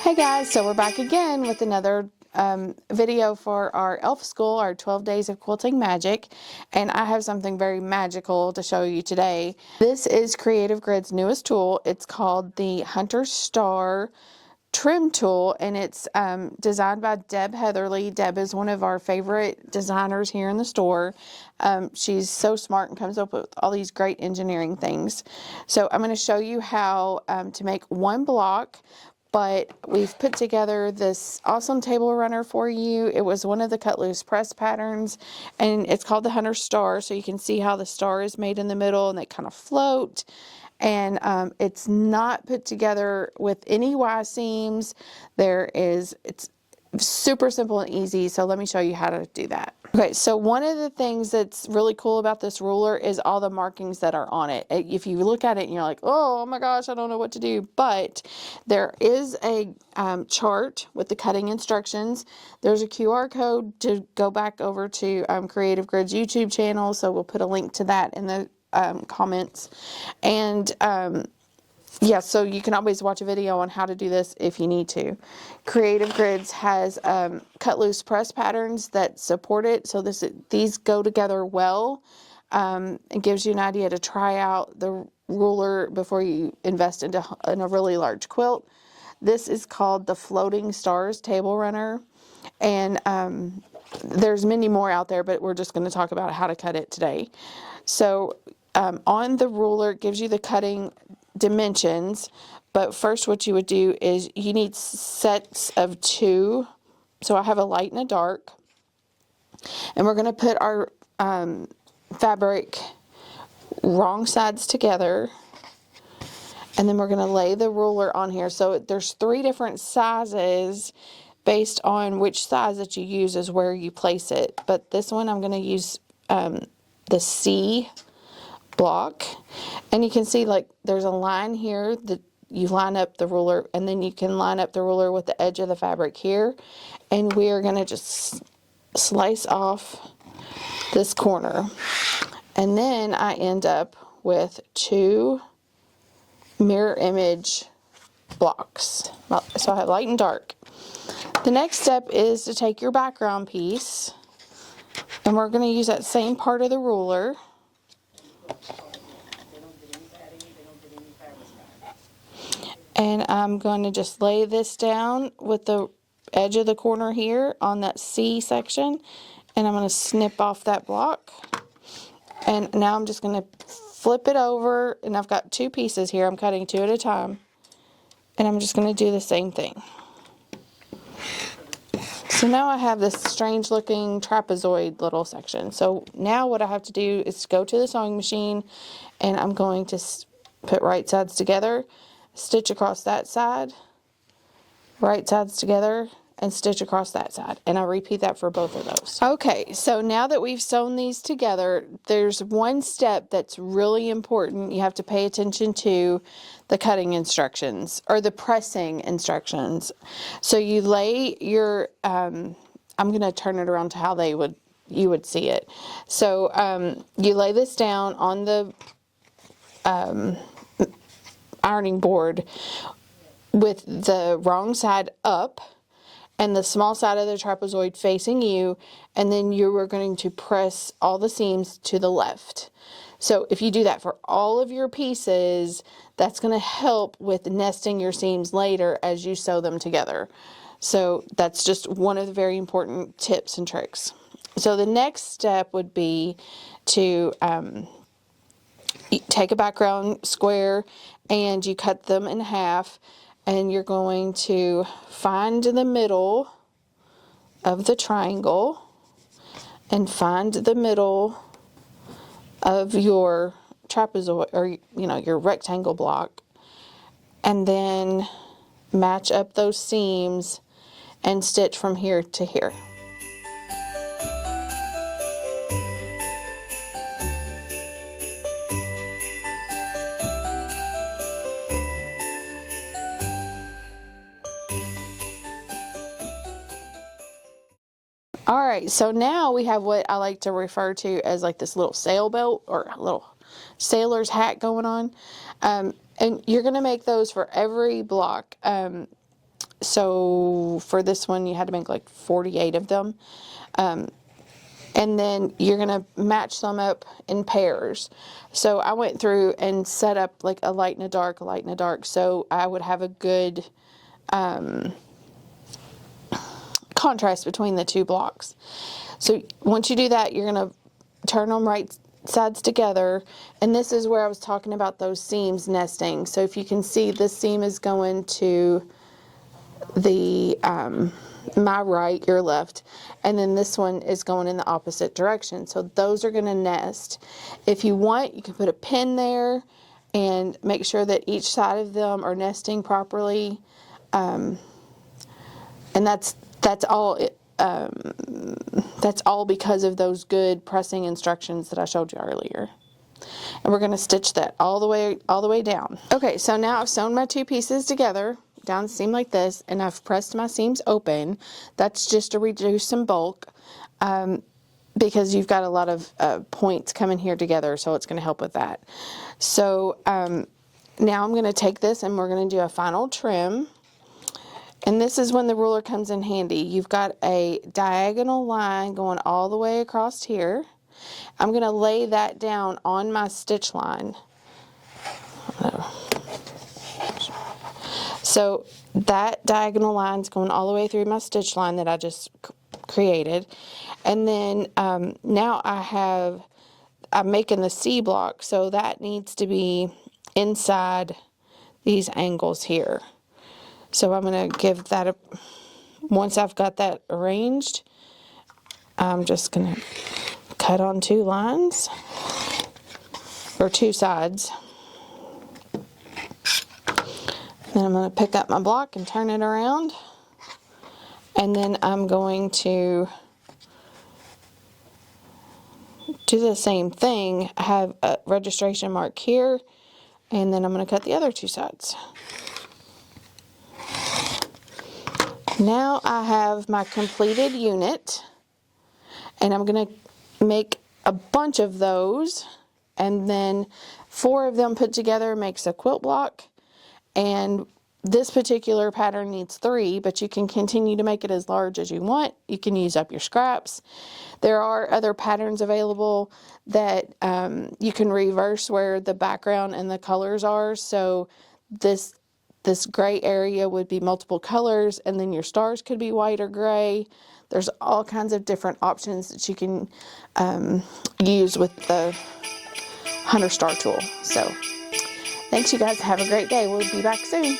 Hey guys, so we're back again with another video for our elf school, our 12 days of quilting magic, and I have something very magical to show you today. This is Creative Grid's newest tool. It's called the Hunter Star trim tool, and it's designed by Deb Heatherly. Deb is one of our favorite designers here in the store. She's so smart and comes up with all these great engineering things. So I'm going to show you how to make one block, but we've put together this awesome table runner for you. It was one of the cut loose press patterns, and it's called the Hunter Star, so you can see how the star is made in the middle and they kind of float. And it's not put together with any Y seams. It's super simple and easy, so let me show you how to do that. Okay, so one of the things that's really cool about this ruler is all the markings that are on it. If you look at it and you're like, oh my gosh, I don't know what to do, but there is a chart with the cutting instructions. There's a QR code to go back over to Creative Grid's YouTube channel, so we'll put a link to that in the comments. And yeah, so you can always watch a video on how to do this if you need to. Creative Grids has cut loose press patterns that support it, so these go together well. It gives you an idea to try out the ruler before you invest in a really large quilt. This is called the Floating Stars Table Runner, and there's many more out there, but we're just going to talk about how to cut it today. So on the ruler, it gives you the cutting dimensions, but first what you would do is you need sets of two. So I have a light and a dark, and we're going to put our fabric wrong sides together, and then we're going to lay the ruler on here. So there's 3 different sizes. Based on which size that you use is where you place it, but this one I'm going to use the C block, and you can see like there's a line here that you line up the ruler, and then you can line up the ruler with the edge of the fabric here, and we are going to just slice off this corner, and then I end up with 2 mirror image blocks. So I have light and dark. The next step is to take your background piece, and we're going to use that same part of the ruler. And I'm going to just lay this down with the edge of the corner here on that C section, and I'm going to snip off that block. And now I'm just going to flip it over, and I've got 2 pieces here. I'm cutting 2 at a time, and I'm just going to do the same thing. So now I have this strange looking trapezoid little section. So now what I have to do is go to the sewing machine, and I'm going to put right sides together, stitch across that side, right sides together, and stitch across that side. And I'll repeat that for both of those. Okay, so now that we've sewn these together, there's one step that's really important. You have to pay attention to the cutting instructions, or the pressing instructions. So you lay your, I'm going to turn it around to how you would see it. So you lay this down on the ironing board with the wrong side up and the small side of the trapezoid facing you, and then you are going to press all the seams to the left. So if you do that for all of your pieces, that's going to help with nesting your seams later as you sew them together. So that's just one of the very important tips and tricks. So the next step would be to take a background square, and you cut them in half, and you're going to find the middle of the triangle and find the middle of your trapezoid, or your rectangle block, and then match up those seams and stitch from here to here. Alright, so now we have what I like to refer to as like this little sailboat, or a little sailor's hat going on. And you're going to make those for every block. so for this one you had to make like 48 of them. And then you're gonna match them up in pairs. So I went through and set up like a light and a dark, a light and a dark, so I would have a good contrast between the two blocks. So once you do that, you're gonna turn them right sides together, and this is where I was talking about those seams nesting. So if you can see, this seam is going to the my right, your left, and then this one is going in the opposite direction. So those are going to nest. If you want, you can put a pin there and make sure that each side of them are nesting properly, and that's all. That's all because of those good pressing instructions that I showed you earlier. And we're going to stitch that all the way down. Okay, so now I've sewn my two pieces together down the seam like this, and I've pressed my seams open. That's just to reduce some bulk, because you've got a lot of points coming here together, so it's going to help with that. So now I'm going to take this and we're going to do a final trim. And this is when the ruler comes in handy. You've got a diagonal line going all the way across here. I'm going to lay that down on my stitch line. So that diagonal line is going all the way through my stitch line that I just created. And then now I'm making the C block, so that needs to be inside these angles here. So I'm going to give that once I've got that arranged, I'm just going to cut on two lines, or two sides. Then I'm going to pick up my block and turn it around, and then I'm going to do the same thing. I have a registration mark here, and then I'm going to cut the other two sides. Now I have my completed unit, and I'm going to make a bunch of those, and then 4 of them put together makes a quilt block. And this particular pattern needs 3, but you can continue to make it as large as you want. You can use up your scraps. There are other patterns available that you can reverse where the background and the colors are. So this gray area would be multiple colors, and then your stars could be white or gray. There's all kinds of different options that you can use with the Hunter Star tool. So thanks, you guys. Have a great day. We'll be back soon.